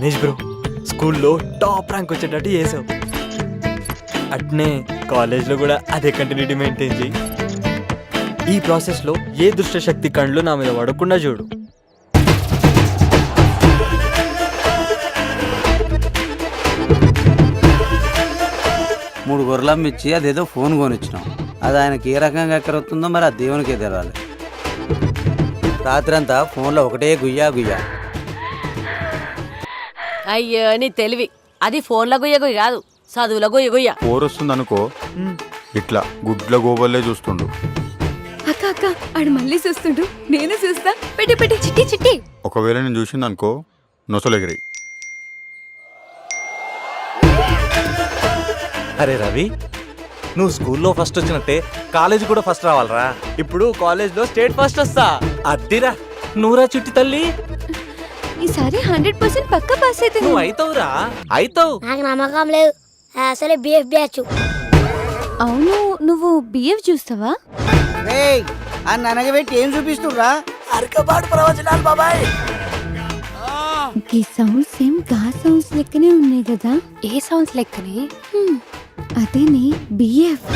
Ganesh bro, స్కూల్లో top rank వచ్చేటట్టు చేసావు. అట్నే కాలేజ్లో కూడా అదే కంటిన్యూటీ మెయింటైన్ చేయి. ఈ ప్రాసెస్లో ఏ దుష్ట శక్తి కళ్ళు నా మీద పడకుండా చూడు. మూడు గొర్రెలమ్మిచ్చి అదేదో ఫోన్ కొనిచ్చినాం. అది ఆయనకి ఏ రకంగా ఎక్కరవుతుందో మరి ఆ దేవునికే తెలవాలి. రాత్రంతా ఫోన్లో ఒకటే గుయ్యా గుయ్యా. అయ్యో నీ తెలివి, అది ఫోన్ల గుయ్య గుయ్య కాదు, చదువుల గుయ్య గుయ్య. పోరొస్తుంది అనుకో, ఇట్లా గుడ్ల గోబల్లే చూస్తుండు. అక్క అక్క ఆడు మళ్ళీ చూస్తుండు, నేను చూస్తా. పెట్టి పెట్టి చిట్టి చిట్టి. ఒకవేళ నేను చూసింది అనుకో, నొసలెగిరి. అరే రవి, నువ్వు స్కూల్లో ఫస్ట్ వచ్చినట్టే కాలేజ్ కూడా ఫస్ట్ రావాలరా. ఇప్పుడు కాలేజ్లో స్టేట్ ఫస్ట్ వస్తా. అద్దిరా, నువ్వురా చిట్టి తల్లి, ఈసారి 100% పక్కా పాస్ అయితే. నువ్వు అయితావురా, అయితావు. నాకు నమ్మకం లేదు, అసలే బిఎఫ్ బ్యాచ్. అవును, నువ్వు బిఎఫ్ చూస్తావా? ఆ ననగబెట్టి ఏం చూపిస్తుర్రా? ఈ సౌండ్స్ సేమ్ గా సౌండ్స్ లెక్కనే ఉన్నాయి కదా. ఏ సౌండ్స్ లెక్కనే? అదేని బిఎఫ్.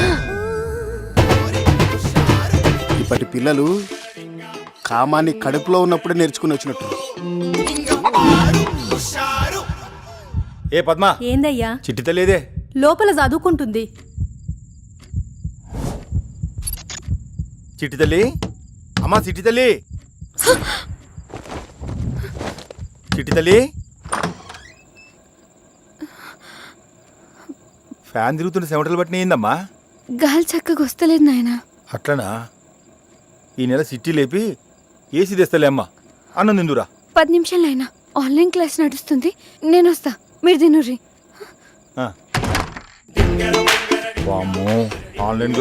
ఇప్పటి పిల్లలు కామాన్ని కడుపులో ఉన్నప్పుడే నేర్చుకుని వచ్చినట్టు. ఏ పద్మా, ఏందయ్యా? చిట్టి తల్లిదే లోపల చదువుకుంటుంది. చిట్టి తల్లి, అమ్మా చిట్టి తల్లి, చిట్టి తల్లి. ఫ్యాన్ తిరుగుతున్న చెమటలు బట్టి ఏందమ్మా? గాలి చక్కగా వస్తలేదు నాయనా. అట్లనా? ఈ నెల సిట్టి లేపి ఏసీ తెస్తలే అమ్మా. అన్నం తిందురా. 10 నిమిషాలు అయినా ఆన్లైన్ క్లాస్ నడుస్తుంది, నేను వస్తా, మీరు తినుర్రి. వామ్మో, ఆన్లైన్